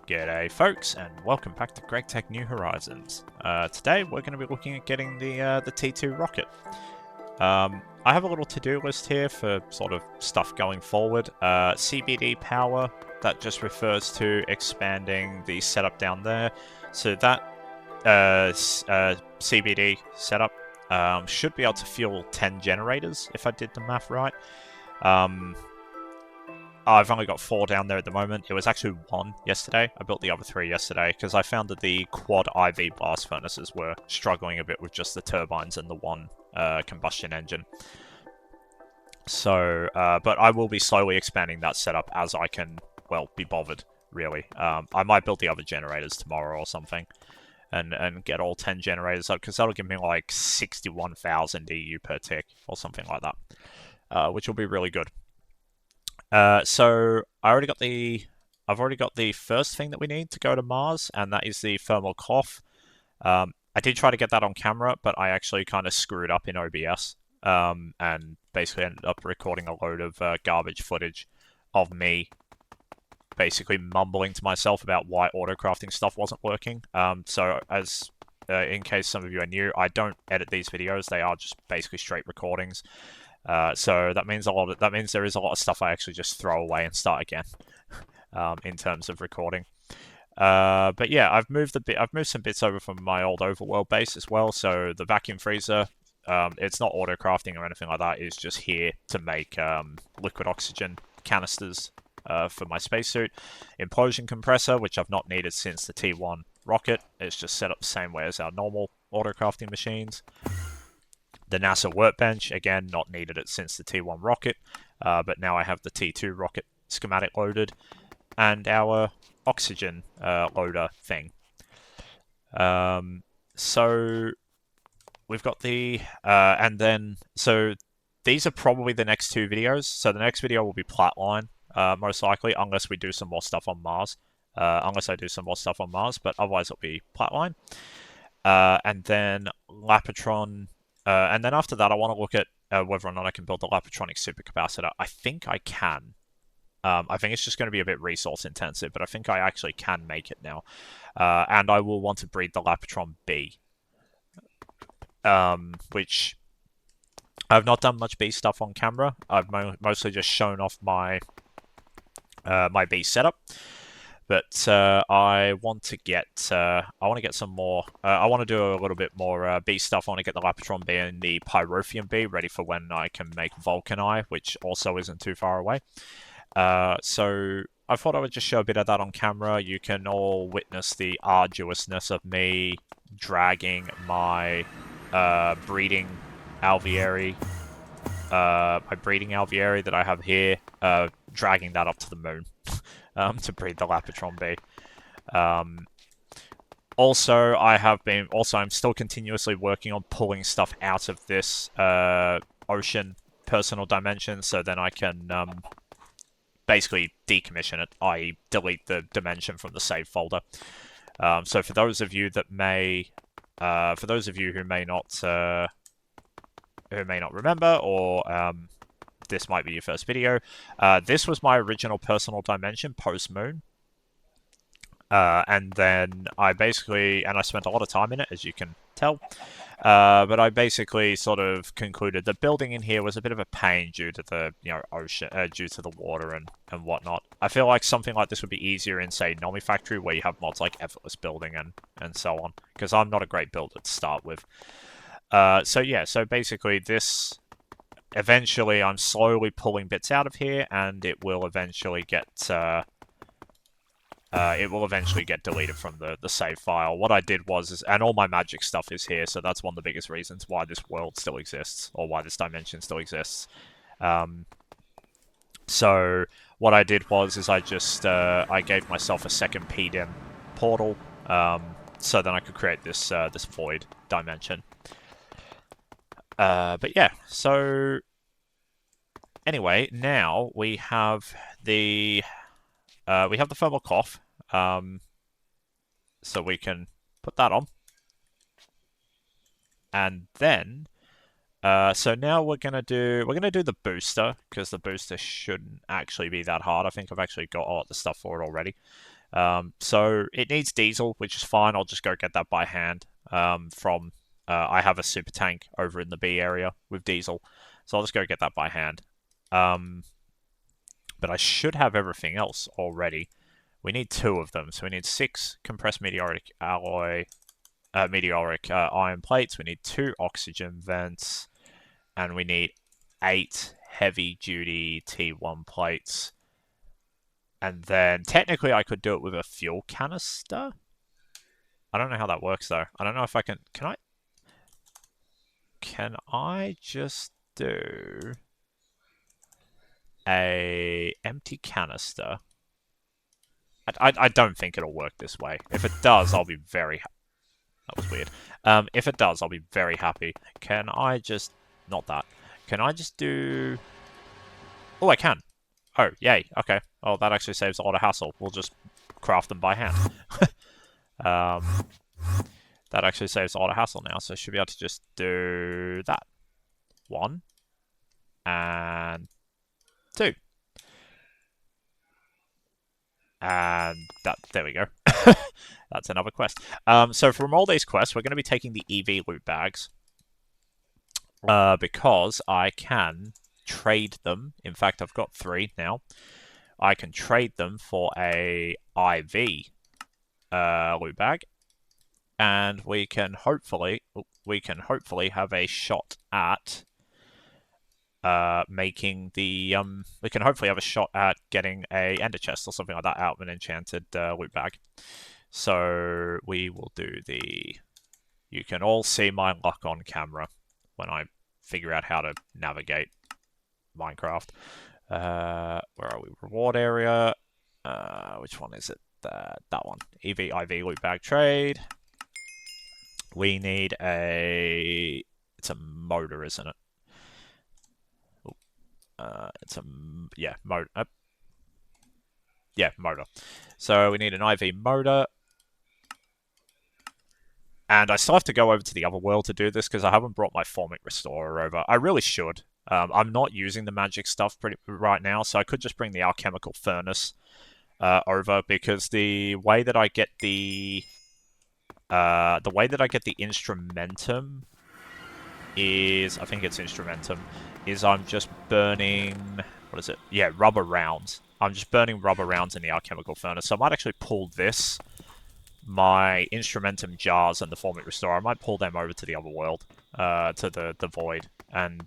G'day folks, and welcome back to Greg Tech New Horizons. Today we're going to be looking at getting the T2 rocket. I have a little to-do list here for sort of stuff going forward. CBD power, that just refers to expanding the setup down there. So that CBD setup should be able to fuel 10 generators, if I did the math right. I've only got 4 down there at the moment. It was actually 1 yesterday. I built the other 3 yesterday because I found that the quad IV blast furnaces were struggling a bit with just the turbines and the one combustion engine. So, but I will be slowly expanding that setup as I can, well, be bothered, really. I might build the other generators tomorrow or something and get all 10 generators up because that'll give me like 61,000 EU per tick or something like that, which will be really good. So I've already got the first thing that we need to go to Mars, and that is the thermal cloth. I did try to get that on camera, but I actually kind of screwed up in OBS, and basically ended up recording a load of garbage footage of me basically mumbling to myself about why autocrafting stuff wasn't working. So as in case some of you are new, I don't edit these videos; they are just basically straight recordings. So that means there is a lot of stuff I actually just throw away and start again, in terms of recording. But yeah, I've moved some bits over from my old overworld base as well. So the vacuum freezer, it's not auto crafting or anything like that. It's just here to make liquid oxygen canisters for my spacesuit. Implosion compressor, which I've not needed since the T1 rocket. It's just set up the same way as our normal auto crafting machines. The NASA workbench, again, not needed it since the T1 rocket, but now I have the T2 rocket schematic loaded, and our oxygen loader thing. So we've got the, and then, so these are probably the next 2 videos. So the next video will be Flatline, most likely, unless we do some more stuff on Mars. Unless I do some more stuff on Mars, but otherwise it'll be Flatline. And then Lapatron. And then after that, I want to look at whether or not I can build the Lapatronic supercapacitor. I think I can. I think it's just going to be a bit resource intensive, but I think I actually can make it now. And I will want to breed the Lapatron B, which I've not done much B stuff on camera. I've mostly just shown off my my B setup. But I want to get some more. I want to do a little bit more B stuff. I want to get the Lapatron B and the Pyrotheum B ready for when I can make Vulcani, which also isn't too far away. So I thought I would just show a bit of that on camera. You can all witness the arduousness of me dragging my breeding alveoli. My breeding alveoli that I have here, dragging that up to the moon. To breed the Lapatron B. Also, I'm still continuously working on pulling stuff out of this ocean personal dimension, so then I can basically decommission it, i.e. delete the dimension from the save folder. So for those of you who may not remember, or this might be your first video. This was my original personal dimension post-moon. And then I spent a lot of time in it, as you can tell. But I basically sort of concluded that building in here was a bit of a pain due to the ocean, due to the water and whatnot. I feel like something like this would be easier in, say, Nomi Factory, where you have mods like effortless building and so on. Because I'm not a great builder to start with. So yeah, so basically this. Eventually, I'm slowly pulling bits out of here, and it will eventually get deleted from the save file. What I did was, and all my magic stuff is here, so that's one of the biggest reasons why this world still exists, or why this dimension still exists. So what I did was, I just I gave myself a second PDIM portal, so then I could create this this void dimension. But yeah, so anyway, now we have the thermal cloth, so we can put that on, and then so now we're gonna do the booster, because the booster shouldn't actually be that hard. I think I've actually got all the stuff for it already. So it needs diesel, which is fine. I'll just go get that by hand. I have a super tank over in the B area with diesel, so I'll just go get that by hand. But I should have everything else already. We need 2 of them, so we need 6 compressed meteoric iron plates. We need 2 oxygen vents, and we need 8 heavy-duty T1 plates. And then technically I could do it with a fuel canister. I don't know how that works though. I don't know if I can. Can I just do a empty canister? I don't think it'll work this way. If it does, I'll be very. That was weird. If it does, I'll be very happy. Can I just not that? Can I just do? Oh, I can. Oh, yay. Okay. Oh, that actually saves a lot of hassle. We'll just craft them by hand. That actually saves a lot of hassle now, so I should be able to just do that. 1 and 2. And there we go. That's another quest. So from all these quests, we're going to be taking the EV loot bags. Because I can trade them. In fact, I've got 3 now. I can trade them for a IV loot bag, and we can hopefully have a shot at making the we can hopefully have a shot at getting a ender chest or something like that out of an enchanted loot bag. So we will do the. You can all see my luck on camera when I figure out how to navigate Minecraft. Where are we? Reward area. Which one is it? That one. IV loot bag trade. We need a. It's a motor, isn't it? It's a motor. Yeah, motor. So we need an IV motor. And I still have to go over to the other world to do this because I haven't brought my Formic Restorer over. I really should. I'm not using the magic stuff right now, so I could just bring the alchemical furnace over, because the way that I get the instrumentum is, I think it's instrumentum, is I'm just burning, what is it? Yeah, rubber rounds. I'm just burning rubber rounds in the alchemical furnace. So I might actually pull this, my instrumentum jars and the Formic Restorer, I might pull them over to the other world, to the void, and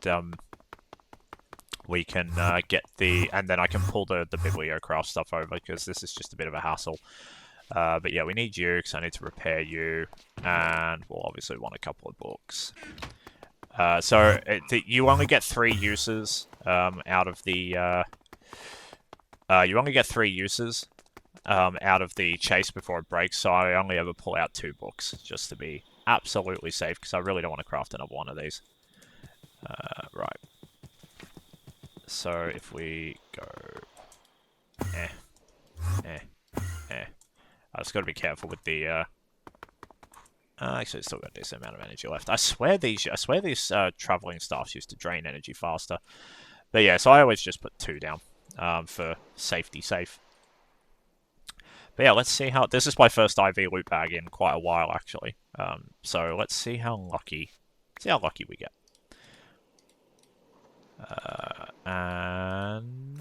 we can get the, and then I can pull the bibliocraft stuff over, because this is just a bit of a hassle. But yeah, we need you, because I need to repair you, and we'll obviously want a couple of books. So you only get 3 uses out of the. You only get 3 uses out of the chase before it breaks, so I only ever pull out 2 books, just to be absolutely safe, because I really don't want to craft another one of these. Right. So if we go... I just got to be careful with the... actually, still got a decent amount of energy left. I swear these traveling staffs used to drain energy faster. But yeah, so I always just put 2 down for safety safe. But yeah, let's see how... This is my first IV loot bag in quite a while, actually. So let's see how lucky... we get. And...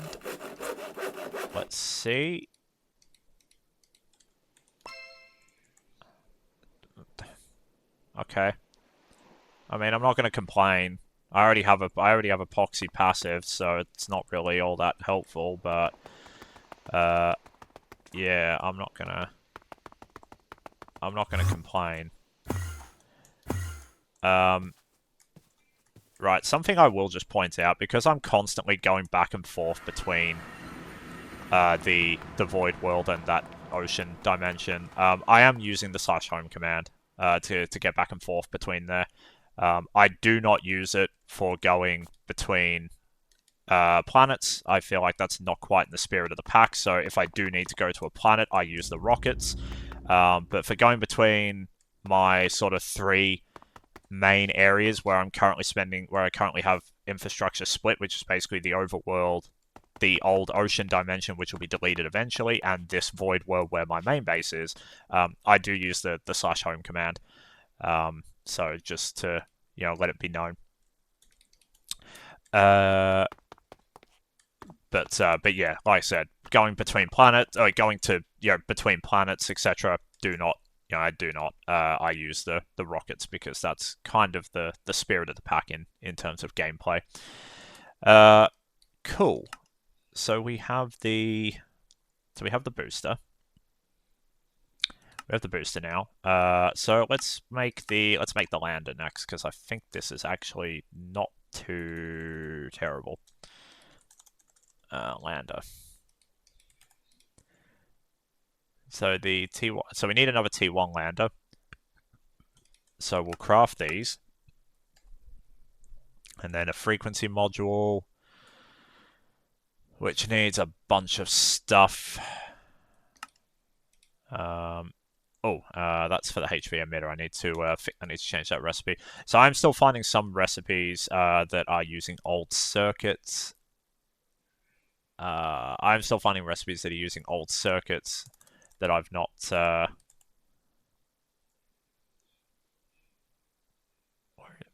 Let's see... Okay. I mean, I'm not going to complain. I already have epoxy passive, so it's not really all that helpful, but... yeah, I'm not gonna complain. Right, something I will just point out, because I'm constantly going back and forth between the void world and that ocean dimension. I am using the /home command to get back and forth between there. I do not use it for going between planets. I feel like that's not quite in the spirit of the pack, so if I do need to go to a planet, I use the rockets. But for going between my sort of 3 main areas where I currently have infrastructure split, which is basically the overworld, the old ocean dimension, which will be deleted eventually, and this void world where my main base is, I do use the /home command. So just to let it be known. But yeah, like I said, going between planets, or going to between planets, etc. I do not. I use the rockets because that's kind of the spirit of the pack in terms of gameplay. Cool. So we have the booster. We have the booster now. So let's make the lander next, because I think this is actually not too terrible. Lander. So the T1. So we need another T1 lander. So we'll craft these, and then a frequency module, which needs a bunch of stuff. That's for the HV emitter. I need to change that recipe. So I'm still finding some recipes that are using old circuits. I'm still finding recipes that are using old circuits that I've not.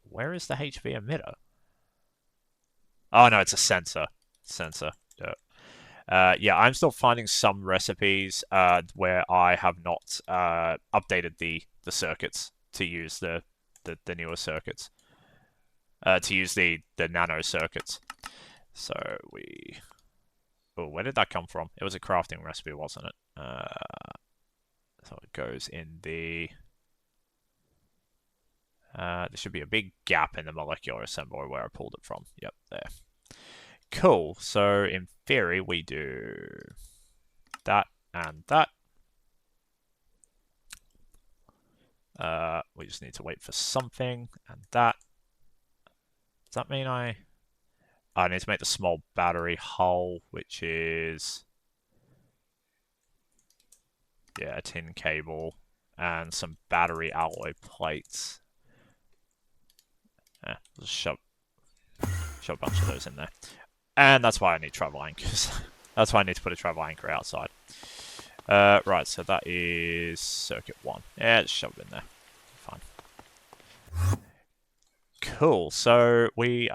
Where is the HV emitter? Oh no, it's a sensor. Yeah, I'm still finding some recipes where I have not updated the circuits to use the newer circuits. To use the nano circuits. So we. Oh, where did that come from? It was a crafting recipe, wasn't it? So it goes in the. There should be a big gap in the molecular assembler where I pulled it from. Yep, there. Cool. So in theory, we do that and that. We just need to wait for something and that. Does that mean I need to make the small battery hull, which is a tin cable and some battery alloy plates. Just shove a bunch of those in there. And that's why I need travel anchors. That's why I need to put a travel anchor outside. Right, so that is circuit 1. Yeah, just shove it in there. Fine. Cool. So we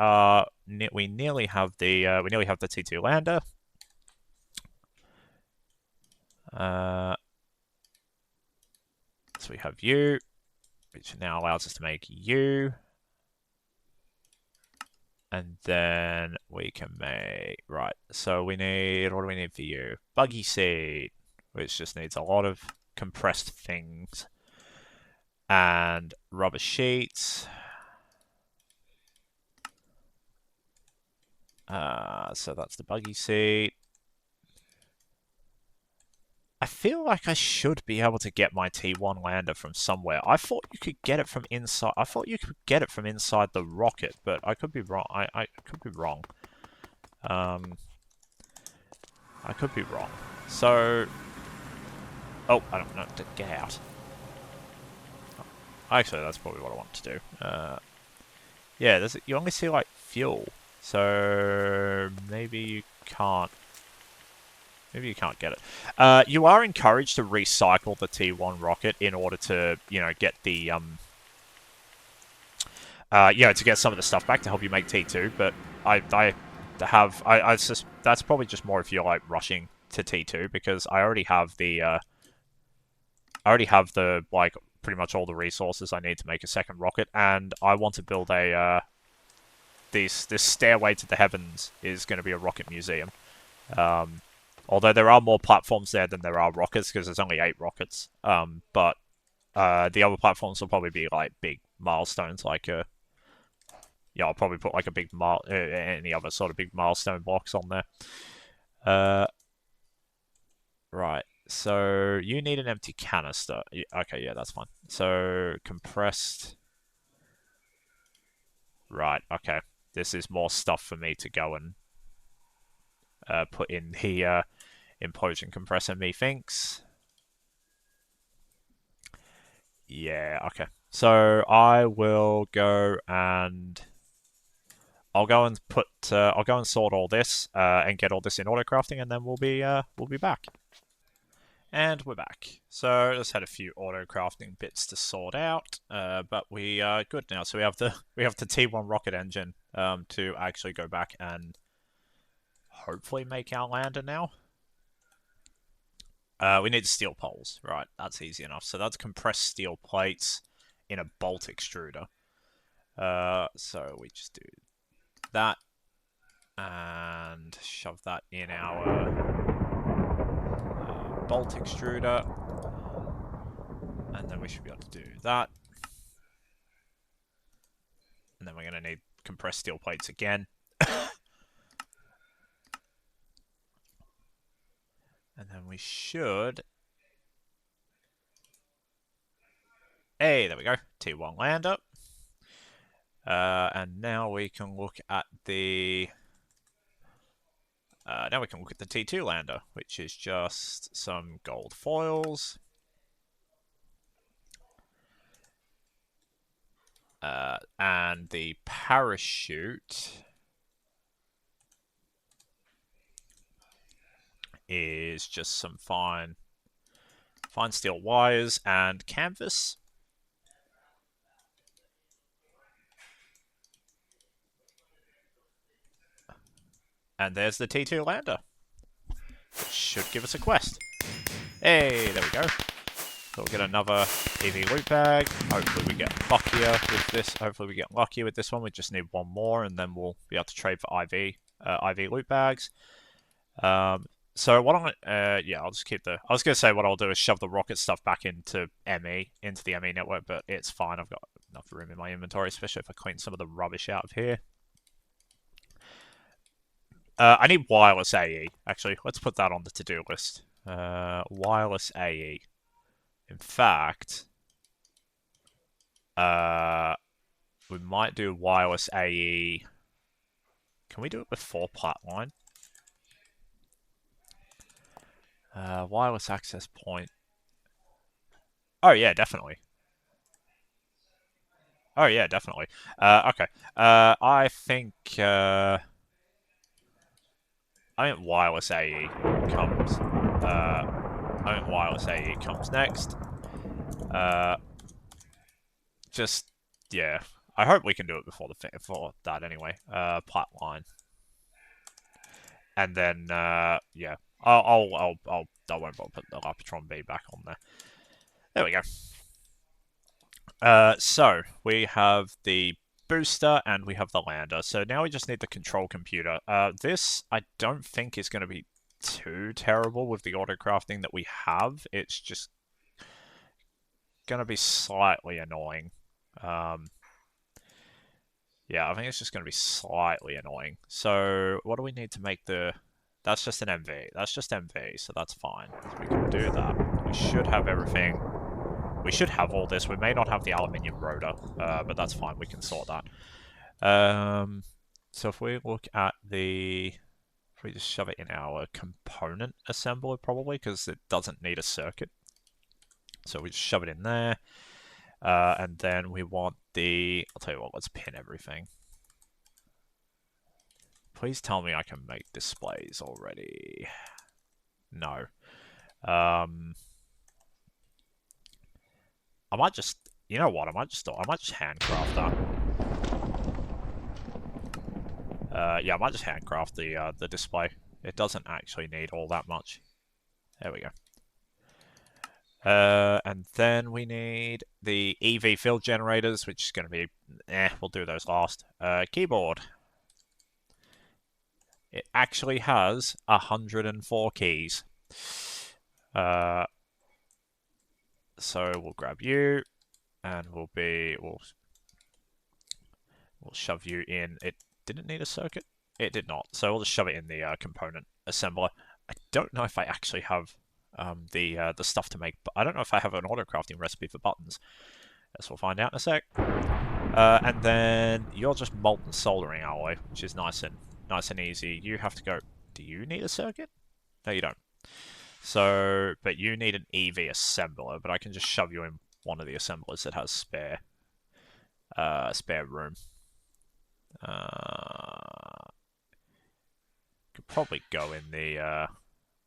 nearly have the T2 lander. So we have U, which now allows us to make U. And then we can make, right, so we need, what do we need for you? Buggy seed, which just needs a lot of compressed things. And rubber sheets. So that's the buggy seat. I feel like I should be able to get my T1 lander from somewhere. I thought you could get it from inside. I thought you could get it from inside the rocket, but I could be wrong. I could be wrong. I could be wrong. So, oh, I don't know. Get out. Actually, that's probably what I want to do. Yeah, you only see like fuel, so maybe you can't. Maybe you can't get it. You are encouraged to recycle the T1 rocket in order to, get the, to get some of the stuff back to help you make T2. But that's probably just more if you're like rushing to T2, because I already have the, like pretty much all the resources I need to make a second rocket, and I want to build a, this stairway to the heavens is going to be a rocket museum. Although there are more platforms there than there are rockets, because there's only 8 rockets. But the other platforms will probably be like big milestones, like I'll probably put like a big any other sort of big milestone blocks on there. Right. So you need an empty canister. Okay, yeah, that's fine. So compressed. Right. Okay. This is more stuff for me to go and put in the implosion compressor, methinks. Yeah, okay. So I will go and I'll go and I'll go and sort all this and get all this in auto crafting, and then we'll be back. And we're back. So just had a few auto crafting bits to sort out, but we are good now. So we have the T1 rocket engine to actually go back and hopefully make our lander now. We need steel poles, right? That's easy enough. So that's compressed steel plates in a bolt extruder. So we just do that and shove that in our bolt extruder, and then we should be able to do that. And then we're going to need compressed steel plates again. And then we should... Hey, there we go. T1 lander. And now we can look at the... now we can look at the T2 lander, which is just some gold foils. And the parachute is just some fine steel wires and canvas. And there's the T2 lander. Should give us a quest. Hey, there we go. So we'll get another EV loot bag. Hopefully we get luckier with this. Hopefully we get luckier with this one. We just need one more, and then we'll be able to trade for IV loot bags. So what I'm yeah, I'll just keep the... I was going to say what I'll do is shove the rocket stuff back into the ME network, but it's fine. I've got enough room in my inventory, especially if I clean some of the rubbish out of here. I need wireless AE, actually. Let's put that on the to-do list. Wireless AE. In fact, we might do wireless AE. Can we do it before Platline? Wireless access point. Oh, yeah, definitely. Oh, yeah, definitely. Okay. I think wireless AE comes. I think wireless AE comes next. Just yeah. I hope we can do it before that anyway. Platline. And then yeah. I won't bother put the Lapatron B back on there. There we go. So we have the booster and we have the lander. So now we just need the control computer. This I don't think is going to be too terrible with the auto crafting that we have. It's just going to be slightly annoying. Yeah, I think it's just going to be slightly annoying. So what do we need to make the... That's just an MV. That's just MV, so that's fine. So we can do that. We should have everything. We should have all this. We may not have the aluminium rotor, but that's fine. We can sort that. So if we look at the... If we just shove it in our component assembler, probably, because it doesn't need a circuit. So we just shove it in there. And then we want the... I'll tell you what, let's pin everything. Please tell me I can make displays already. No. I might just... You know what? I might just handcraft that. Yeah, I might just handcraft the display. It doesn't actually need all that much. There we go. And then we need the EV field generators, which is going to be... we'll do those last. Keyboard. It actually has 104 keys. So we'll grab you, and we'll shove you in. It didn't need a circuit? It did not. So we'll just shove it in the component assembler. I don't know if I actually have the stuff to make, but I don't know if I have an auto crafting recipe for buttons. Guess we'll find out in a sec. And then you're just molten soldering alloy, which is nice and easy. You have to go... Do you need a circuit? No, you don't. So, but you need an EV assembler, but I can just shove you in one of the assemblers that has spare room. Could probably go in the... I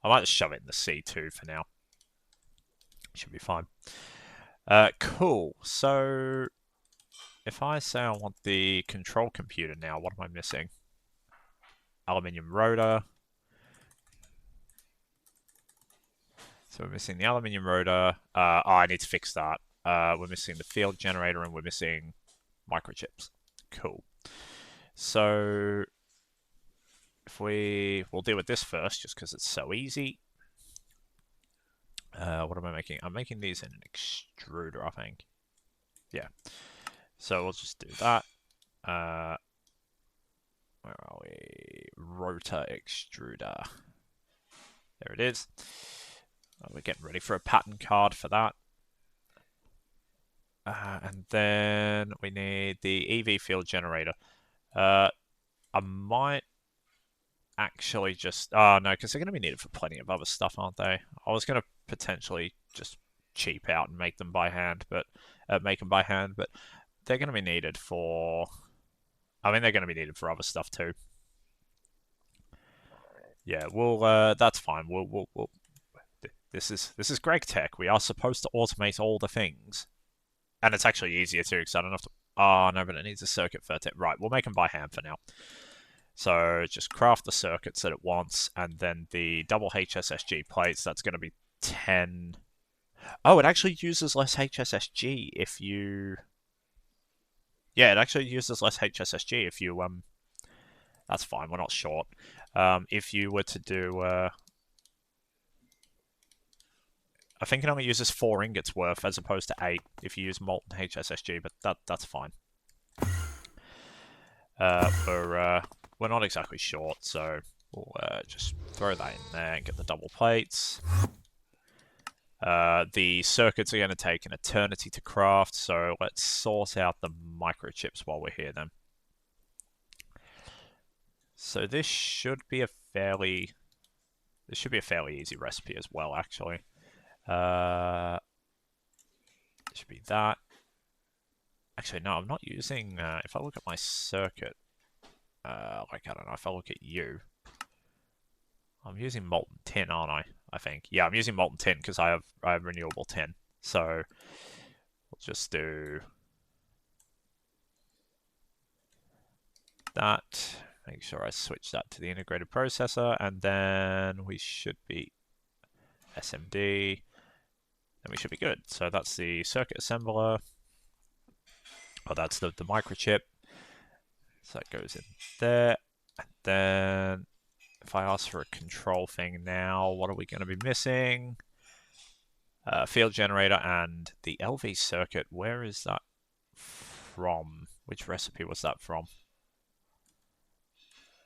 might just shove it in the C2 for now. Should be fine. Cool. So, if I say I want the control computer now, what am I missing? Aluminium rotor. So we're missing the aluminium rotor. I need to fix that. We're missing the field generator and we're missing microchips. Cool. So we'll deal with this first, just because it's so easy. What am I making? I'm making these in an extruder, I think. Yeah. So we'll just do that. Where are we? Rotor extruder. There it is. We're getting ready for a pattern card for that. And then we need the EV field generator. I might actually just... Oh, no, because they're going to be needed for plenty of other stuff, aren't they? I was going to potentially just cheap out and make them by hand, but they're going to be needed for... I mean, they're going to be needed for other stuff too. Yeah, we'll... that's fine. We'll This is Greg Tech. We are supposed to automate all the things. And it's actually easier too, because I don't have to... Oh, no, but it needs a circuit for it. Right, we'll make them by hand for now. So just craft the circuits that it wants, and then the double HSSG plates, that's going to be 10... Oh, it actually uses less HSSG if you... Yeah, it actually uses less HSSG if you... That's fine, we're not short. If you were to do... I think it only uses 4 ingots worth as opposed to 8 if you use molten HSSG, but that's fine. We're not exactly short, so we'll just throw that in there and get the double plates. The circuits are going to take an eternity to craft, so let's sort out the microchips while we're here then. So this should be a fairly easy recipe as well, actually. It should be that. Actually, no, I'm not using... if I look at my circuit, like, I don't know, if I look at you, I'm using molten tin, aren't I think. Yeah, I'm using molten tin because I have renewable tin. So, we'll just do that. Make sure I switch that to the integrated processor, and then we should be SMD, and we should be good. So that's the circuit assembler. Oh, that's the microchip. So that goes in there. And then if I ask for a control thing now, what are we going to be missing? Field generator and the LV circuit. Where is that from? Which recipe was that from?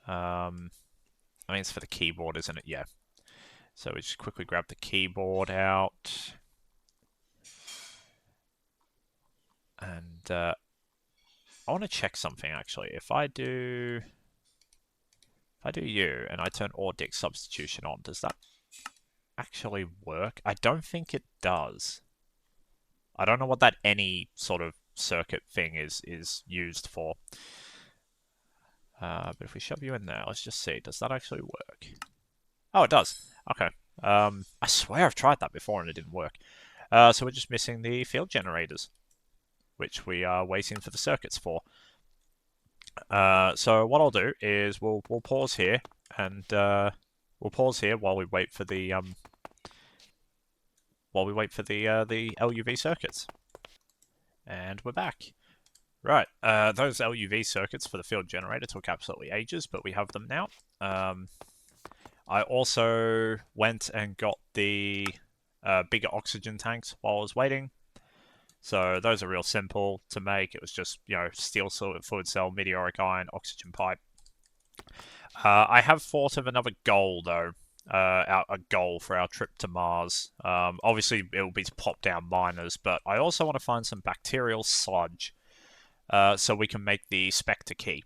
I mean, it's for the keyboard, isn't it? Yeah. So we just quickly grab the keyboard out. And I want to check something, actually. If I do you and I turn OR-DIC substitution on, does that actually work? I don't think it does. I don't know what that any sort of circuit thing is used for. But if we shove you in there, let's just see. Does that actually work? Oh, it does. Okay. I swear I've tried that before and it didn't work. So we're just missing the field generators, which we are waiting for the circuits for. So what I'll do is we'll pause here and we'll pause here while we wait for the LUV circuits. And we're back. Right, those LUV circuits for the field generator took absolutely ages, but we have them now. I also went and got the bigger oxygen tanks while I was waiting. So those are real simple to make. It was just, steel fluid cell, meteoric ion, oxygen pipe. I have thought of another goal, though. A goal for our trip to Mars. Obviously, it will be to pop down miners, but I also want to find some bacterial sludge so we can make the Spectre key.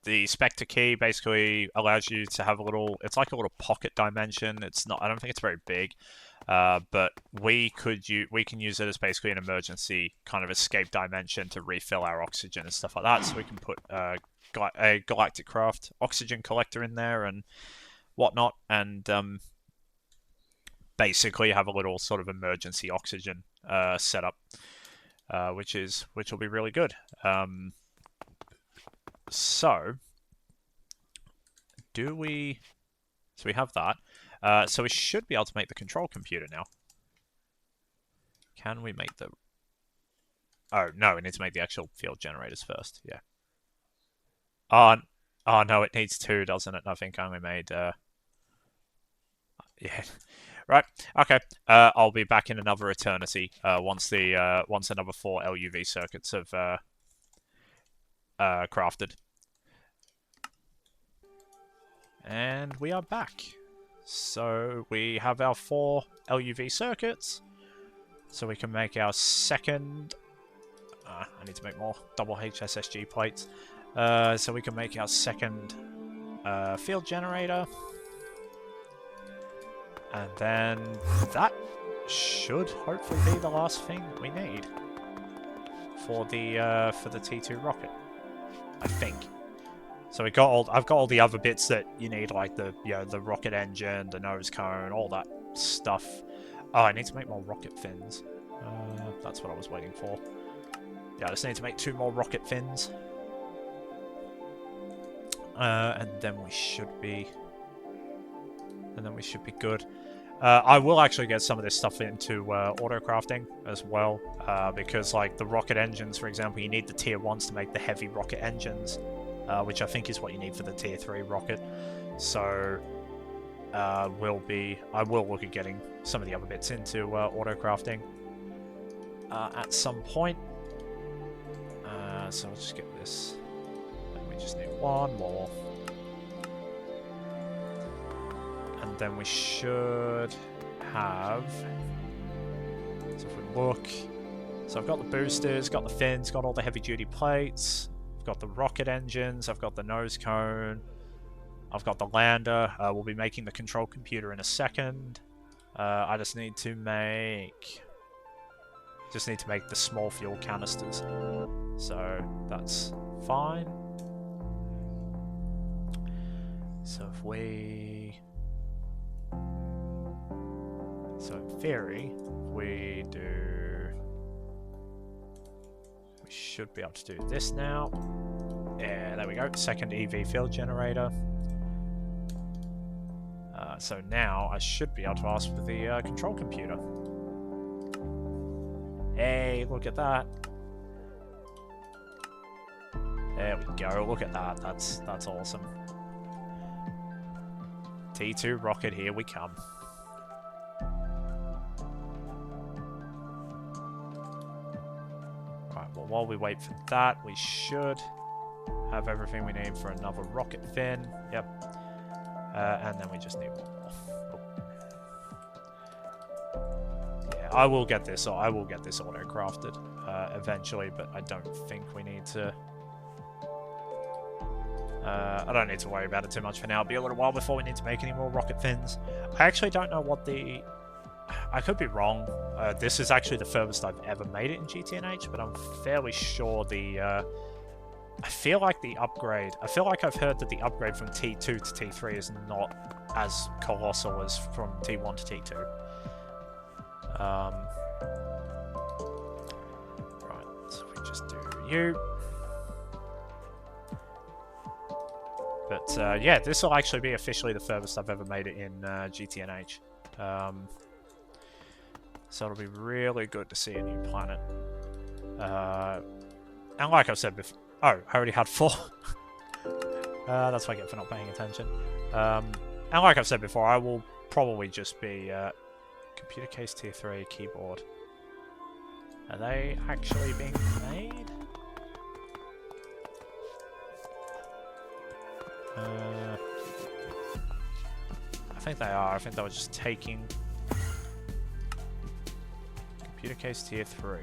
the Spectre key basically allows you to have a little. It's like a little pocket dimension. It's not. I don't think it's very big, but we can use it as basically an emergency kind of escape dimension to refill our oxygen and stuff like that. So we can put a Galactic Craft oxygen collector in there and whatnot, and basically have a little sort of emergency oxygen setup, which will be really good. So we have that. So we should be able to make the control computer now. Can we make the... Oh, no, we need to make the actual field generators first. Yeah. Oh, no, it needs 2, doesn't it? I think I only made... Yeah. Right. Okay. I'll be back in another eternity once another 4 LUV circuits have crafted. And we are back. So we have our 4 LUV circuits. So we can make our second... I need to make more double HSSG plates. So we can make our second field generator. And then that should hopefully be the last thing we need for the T2 rocket, I think. So I've got all the other bits that you need, like the rocket engine, the nose cone, all that stuff. Oh, I need to make more rocket fins. That's what I was waiting for. Yeah, I just need to make 2 more rocket fins. And then we should be good. I will actually get some of this stuff into auto crafting as well, because like the rocket engines, for example, you need the tier 1s to make the heavy rocket engines, which I think is what you need for the tier 3 rocket. So I will look at getting some of the other bits into auto crafting at some point. So I'll just get this, and we just need 1 more. And then we should have... So if we look... So I've got the boosters, got the fins, got all the heavy-duty plates. I've got the rocket engines, I've got the nose cone. I've got the lander. We'll be making the control computer in a second. I just need to make the small fuel canisters. So that's fine. So if we... So in theory, we should be able to do this now. Yeah, there we go. Second EV field generator. So now I should be able to ask for the control computer. Hey, look at that. There we go. Look at that. That's awesome. T2 rocket, here we come. Right, well, while we wait for that, we should have everything we need for another rocket fin. Yep. And then we just need one more. Oh. Yeah, I will get this auto crafted eventually, but I don't think we need to. I don't need to worry about it too much for now. It'll be a little while before we need to make any more rocket fins. I actually don't know what the... I could be wrong. This is actually the furthest I've ever made it in GTNH, but I'm fairly sure the... I feel like the upgrade... I feel like I've heard that the upgrade from T2 to T3 is not as colossal as from T1 to T2. Right, so we just do you. But yeah, this will actually be officially the furthest I've ever made it in GTNH. So it'll be really good to see a new planet. And like I've said before... Oh, I already had 4. That's what I get for not paying attention. And like I've said before, I will probably just be... computer case tier 3, keyboard. Are they actually being made? I think they are. I think they were just taking... Computer case tier 3.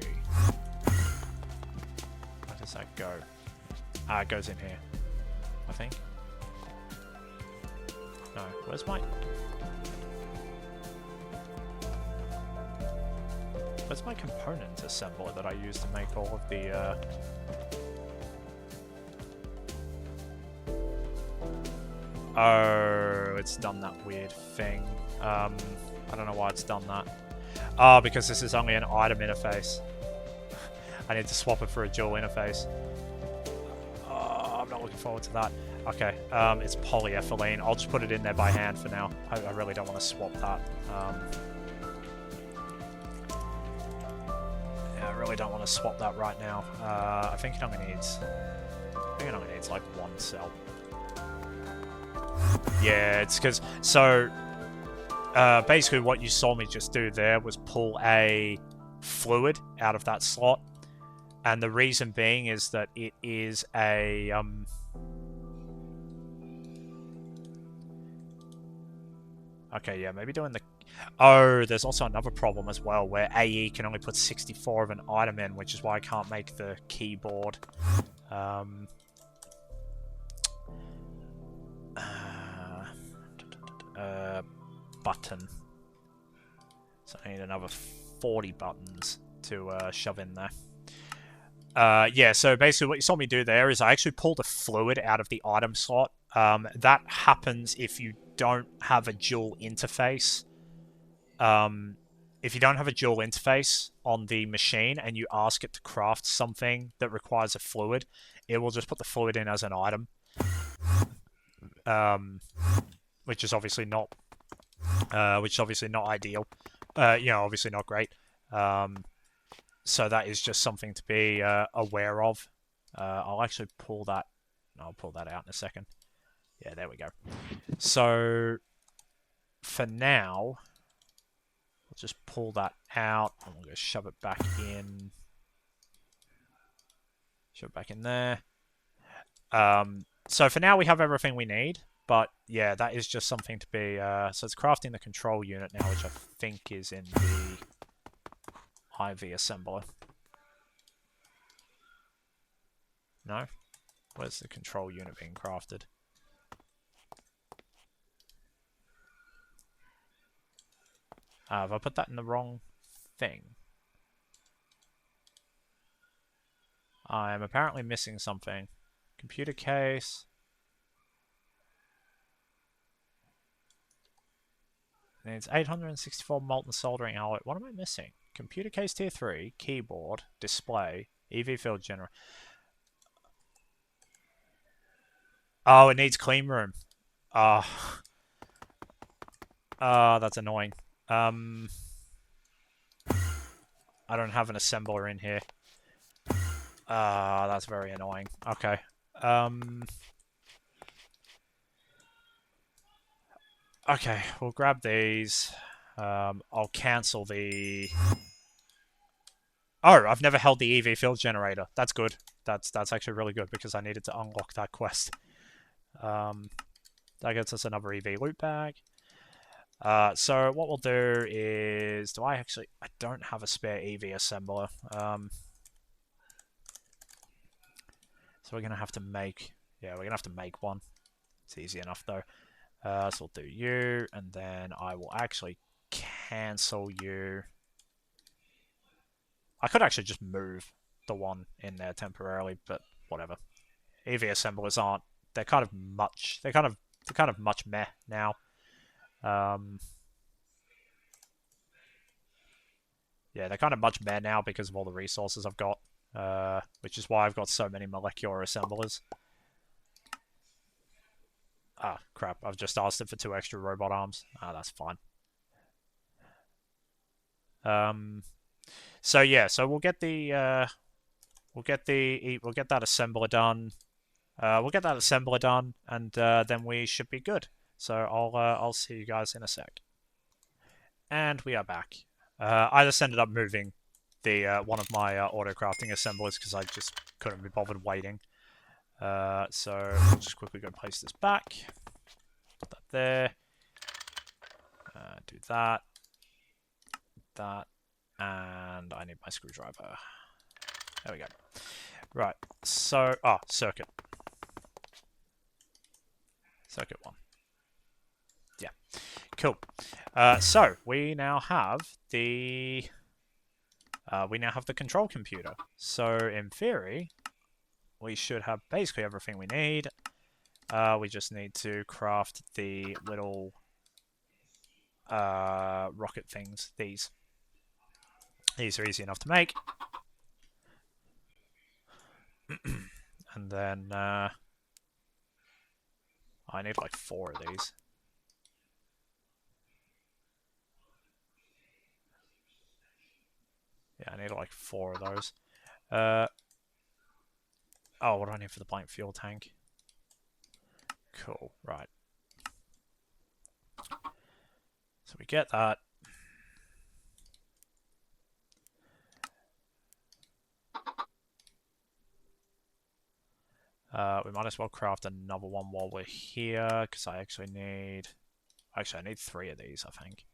Where does that go? Ah, it goes in here. I think. No, where's my component assembler that I use to make all of the Oh, it's done that weird thing. I don't know why it's done that. Oh, because this is only an item interface. I need to swap it for a dual interface. Oh, I'm not looking forward to that. Okay, it's polyethylene. I'll just put it in there by hand for now. I really don't want to swap that. Yeah, I really don't want to swap that right now. I think it only needs like one cell. Yeah, it's because... So, basically what you saw me just do there was pull a fluid out of that slot. And the reason being is that it is a... Okay, yeah, maybe doing the... Oh, there's also another problem as well, where AE can only put 64 of an item in, which is why I can't make the keyboard. Button. So I need another 40 buttons to shove in there. Yeah, so basically what you saw me do there is I actually pulled a fluid out of the item slot. That happens if you don't have a dual interface. If you don't have a dual interface on the machine and you ask it to craft something that requires a fluid, it will just put the fluid in as an item. Which is obviously not ideal. You know, obviously not great. So that is just something to be aware of. I'll actually pull that. I'll pull that out in a second. Yeah, there we go. So for now, we'll just pull that out and we'll just shove it back in. Shove it back in there. So for now, we have everything we need. But yeah, that is just something to be... so it's crafting the control unit now, which I think is in the IV assembler. No? Where's the control unit being crafted? Have I put that in the wrong thing? I am apparently missing something. Computer case... Needs 864 molten soldering alloy. What am I missing? Computer case tier 3, keyboard, display, EV field generator. Oh, it needs clean room. That's annoying. I don't have an assembler in here. That's very annoying. Okay. Okay, we'll grab these. I'll cancel the... Oh, I've never held the EV field generator. That's good. That's actually really good because I needed to unlock that quest. That gets us another EV loot bag. So what we'll do is... I don't have a spare EV assembler. So we're going to have to make... Yeah, we're going to have to make one. It's easy enough though. So we'll do you, and then I will actually cancel you. I could actually just move the one in there temporarily, but whatever. EV assemblers aren't. They're kind of much. They're kind of much meh now. Yeah, they're kind of much meh now because of all the resources I've got, which is why I've got so many molecular assemblers. Ah, crap. I've just asked it for 2 extra robot arms. Ah, that's fine. So yeah, so we'll get that assembler done. We'll get that assembler done, and then we should be good. So I'll see you guys in a sec. And we are back. I just ended up moving the one of my auto crafting assemblers because I just couldn't be bothered waiting. So we'll just quickly go place this back. Put that there. Do that. That. And I need my screwdriver. There we go. Right. So, circuit. Circuit 1. Yeah. Cool. So we now have the control computer. So in theory, we should have basically everything we need. We just need to craft the little rocket things. These are easy enough to make. And then I need like 4 of these. Yeah, I need like 4 of those. Oh, what do I need for the blank fuel tank? Cool, right. So we get that. We might as well craft another one while we're here, because I actually need... Actually, I need 3 of these, I think.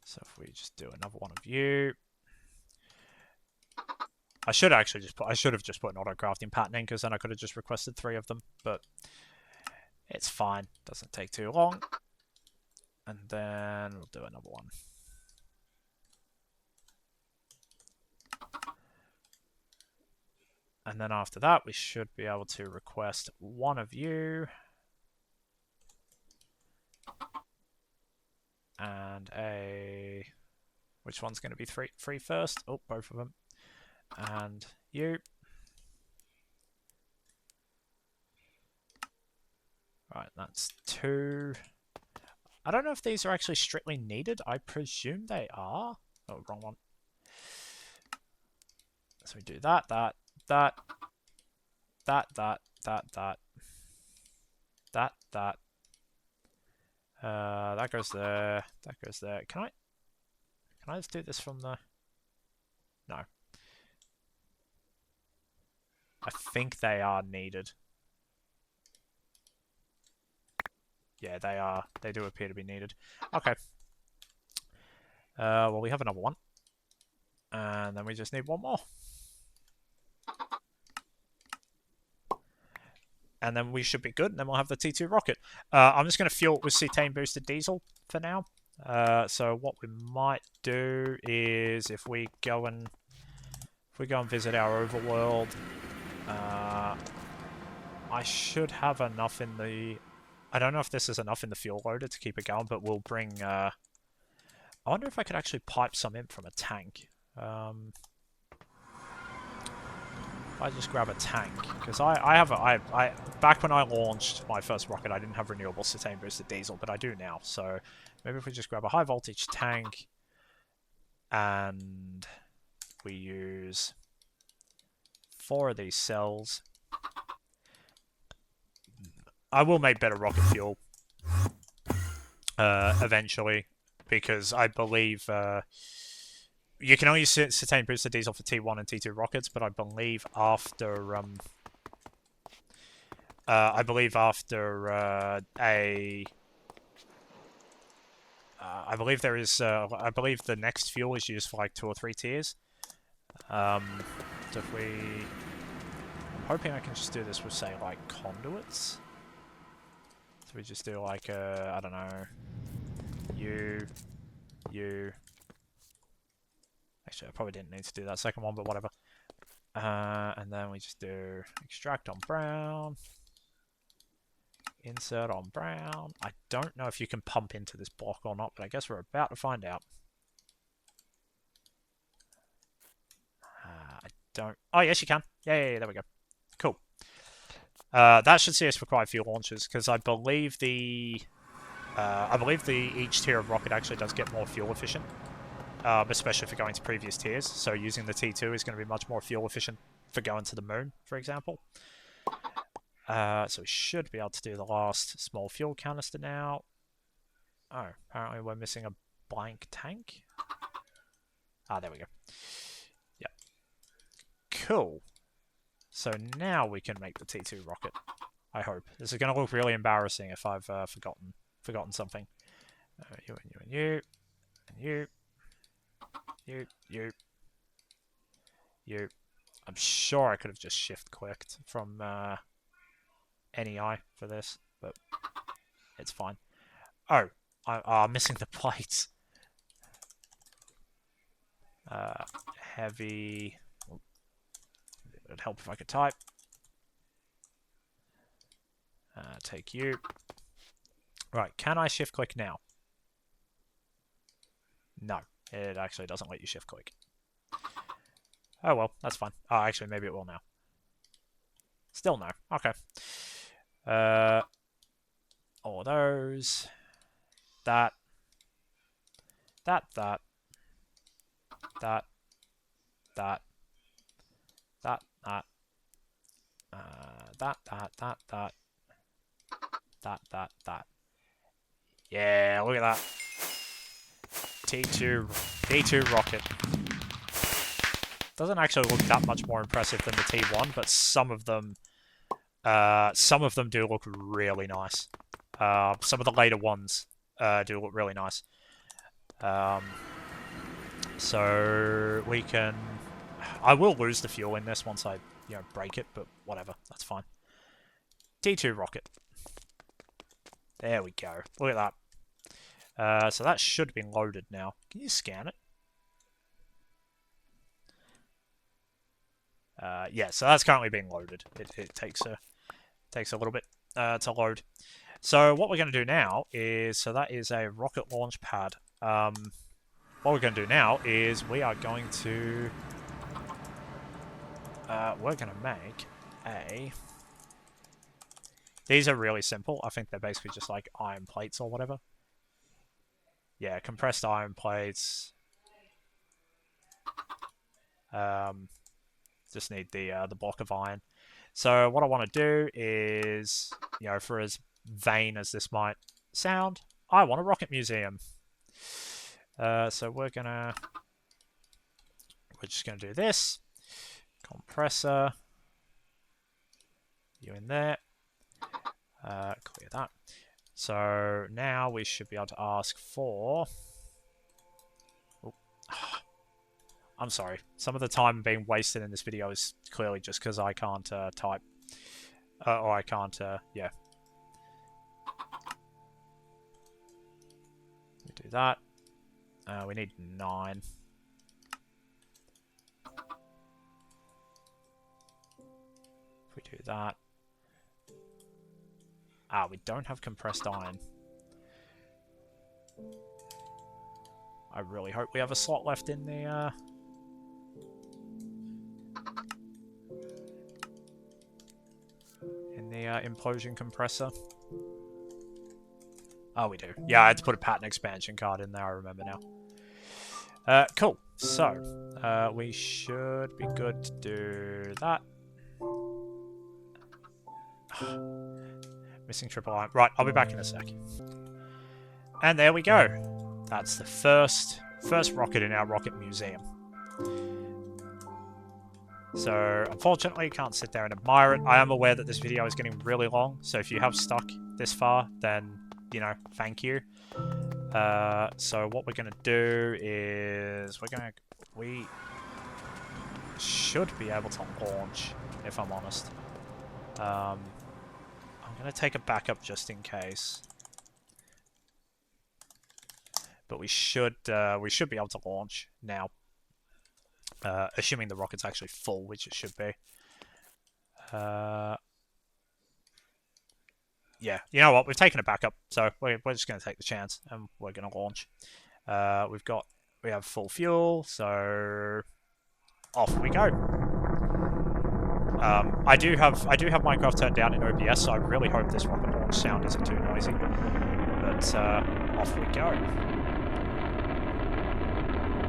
So if we just do another one of you... I should have just put an auto crafting pattern in, because then I could have just requested 3 of them, but it's fine. Doesn't take too long. And then we'll do another one. And then after that, we should be able to request 1 of you. And a... Which one's going to be free first? Oh, both of them. And you. Right, that's 2. I don't know if these are actually strictly needed. I presume they are. Oh, wrong one. So we do that. That goes there. That goes there. Can I just do this from the... No. I think they are needed. Yeah, they are. They do appear to be needed. Okay. Well, we have another one. And then we just need 1 more. And then we should be good. And then we'll have the T2 rocket. I'm just going to fuel it with cetane boosted diesel for now. So what we might do is if we go and visit our overworld, I should have enough in the... I don't know if this is enough in the fuel loader to keep it going, but we'll bring... I wonder if I could actually pipe some in from a tank. If I just grab a tank, because I back when I launched my first rocket, I didn't have renewable cetane boosted diesel, but I do now. So maybe if we just grab a high voltage tank, and we use 4 of these cells. I will make better rocket fuel eventually, because I believe you can only use cetane boosted diesel for T1 and T2 rockets, but I believe after I believe there is I believe the next fuel is used for like 2 or 3 tiers. So if we... I'm hoping I can just do this with, say, like, conduits. So we just do, like, I don't know... You... Actually, I probably didn't need to do that second one, but whatever. And then we just do extract on brown. Insert on brown. I don't know if you can pump into this block or not, but I guess we're about to find out. I don't... Oh, yes, you can. Yeah, there we go. Cool. That should see us for quite a few launches, because I believe each tier of rocket actually does get more fuel efficient, especially for going to previous tiers. So using the T2 is going to be much more fuel efficient for going to the moon, for example. So we should be able to do the last small fuel canister now. Oh, apparently we're missing a blank tank. Ah, there we go. Yep. Cool. So now we can make the T2 rocket. I hope. This is going to look really embarrassing if I've forgotten something. You and you. And you. You. I'm sure I could have just shift-clicked from NEI for this, but it's fine. Oh, I'm missing the plates. Heavy. It'd help if I could type. Take you. Right, can I shift-click now? No, it actually doesn't let you shift-click. Oh well, that's fine. Oh, actually, maybe it will now. Still no. Okay. All those. That. That. That. That. That. That. That. That. That. That. That. Yeah, look at that. D2 rocket. Doesn't actually look that much more impressive than the T1, but some of them do look really nice. Some of the later ones do look really nice. So we can. I will lose the fuel in this once I, break it, but whatever, that's fine. T2 rocket. There we go. Look at that. So that should be loaded now. Can you scan it? Yeah, so that's currently being loaded. It takes a little bit to load. So what we're going to do now is, so that is a rocket launch pad. What we're going to do now is we are going to make a. These are really simple. I think they're basically just like iron plates or whatever. Yeah, compressed iron plates. Just need the block of iron. So what I want to do is, for as vain as this might sound, I want a rocket museum. So we're just gonna do this. Compressor. You in there. Clear that. So now we should be able to ask for. Oh. I'm sorry. Some of the time being wasted in this video is clearly just because I can't type. Or I can't, yeah. We do that. We need 9. If we do that. We don't have compressed iron. I really hope we have a slot left in the, implosion compressor. Oh, we do. Yeah, I had to put a pattern expansion card in there, I remember now. Cool. So, we should be good to do that. Missing triple iron. Right, I'll be back in a sec. And there we go. That's the first rocket in our rocket museum. So, unfortunately, you can't sit there and admire it. I am aware that this video is getting really long, so if you have stuck this far, then, thank you. So what we're going to do is we should be able to launch, if I'm honest. I'm going to take a backup just in case. But we should be able to launch now. Assuming the rocket's actually full, which it should be. Yeah, you know what? We've taken a backup, so we're just going to take the chance, and we're going to launch. We have full fuel, so off we go. I do have Minecraft turned down in OBS, so I really hope this rocket launch sound isn't too noisy. But off we go.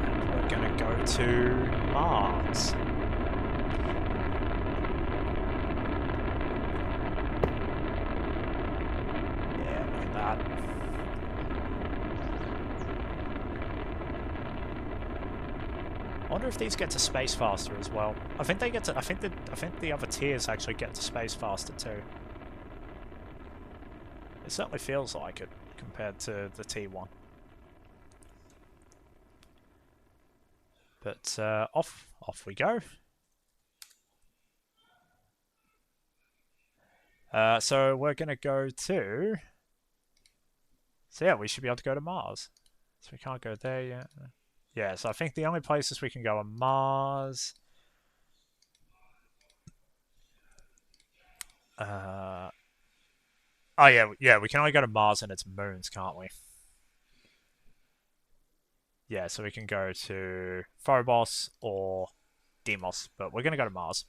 And we're going to go to Mars. I wonder if these get to space faster as well. I think they get to. I think the other tiers actually get to space faster too. It certainly feels like it compared to the T1. But off we go. So we're going to go to... So yeah, we should be able to go to Mars. So we can't go there yet. Yeah, so I think the only places we can go are Mars. Oh yeah, we can only go to Mars and its moons, can't we? Yeah, so we can go to Phobos or Deimos, but we're going to go to Mars.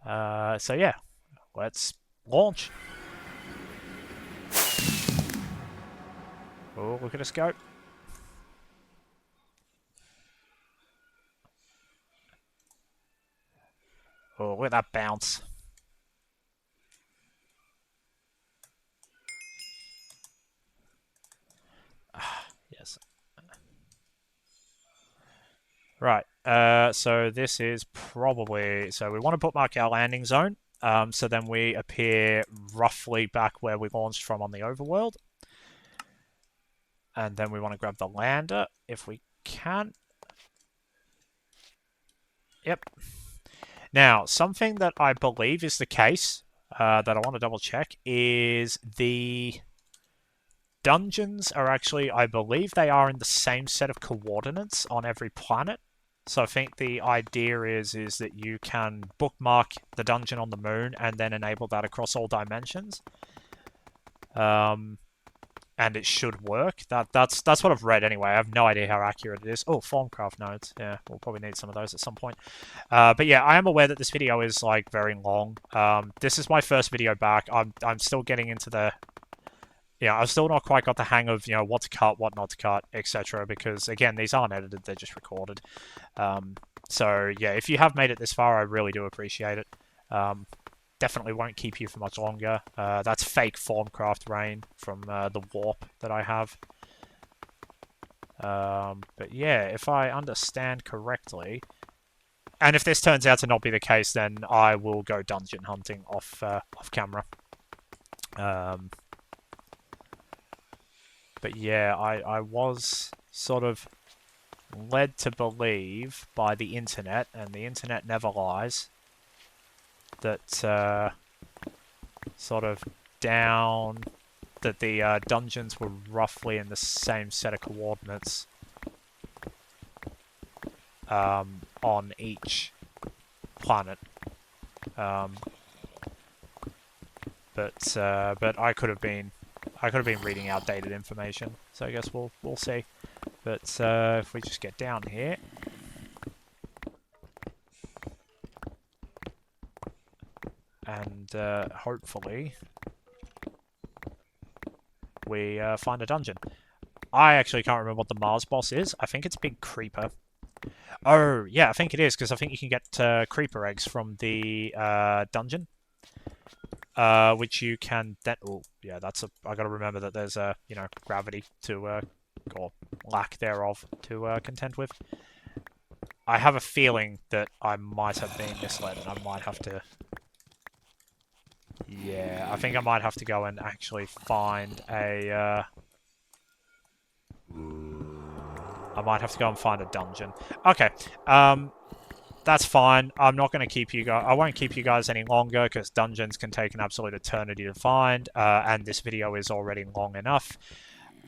So yeah, let's launch. Oh, look at us go. Oh, look at that bounce. Yes. Right. So this is probably... So we want to bookmark our landing zone. So then we appear roughly back where we launched from on the overworld. And then we want to grab the lander if we can. Yep. Now, something that I believe is the case, that I want to double check, is the dungeons are actually, I believe they are in the same set of coordinates on every planet. So I think the idea is that you can bookmark the dungeon on the moon and then enable that across all dimensions. And it should work. That's what I've read anyway. I have no idea how accurate it is. Oh, Formcraft nodes. Yeah, we'll probably need some of those at some point. But yeah, I am aware that this video is like very long. This is my first video back. I'm still getting into the... Yeah, I've still not quite got the hang of, what to cut, what not to cut, etc. Because, again, these aren't edited, they're just recorded. So, yeah, if you have made it this far, I really do appreciate it. Definitely won't keep you for much longer. That's fake Formcraft rain from the warp that I have. But, yeah, if I understand correctly... And if this turns out to not be the case, then I will go dungeon hunting off camera. But yeah, I was sort of led to believe by the internet, and the internet never lies, that sort of that the dungeons were roughly in the same set of coordinates on each planet. But I could have been reading outdated information, so I guess we'll see. But if we just get down here, and hopefully we find a dungeon. I actually can't remember what the Mars boss is. I think it's Big Creeper. Oh yeah, I think it is, because I think you can get creeper eggs from the dungeon. Which you can then... Oh, yeah, I gotta remember that there's gravity to, or lack thereof, to contend with. I have a feeling that I might have been misled, and I might have to... Yeah, I think I might have to go and actually find a, I might have to go and find a dungeon. Okay, that's fine. I'm not going to keep you guys... I won't keep you guys any longer, because dungeons can take an absolute eternity to find, and this video is already long enough.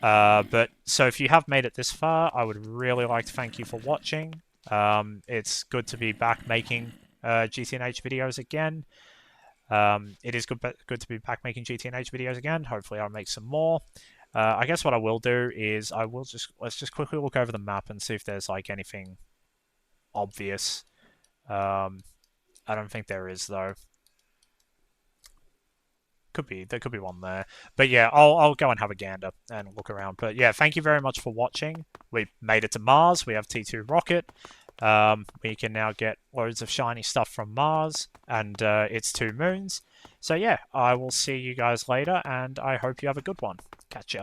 But so if you have made it this far, I would really like to thank you for watching. It's good to be back making GTNH videos again. It is good to be back making GTNH videos again. Hopefully I'll make some more. I guess what I will do is let's just quickly look over the map and see if there's like anything obvious. I don't think there is, though. There could be one there. But yeah, I'll go and have a gander and look around. But yeah, thank you very much for watching. We made it to Mars. We have T2 rocket. We can now get loads of shiny stuff from Mars and its 2 moons. So yeah, I will see you guys later, and I hope you have a good one. Catch ya.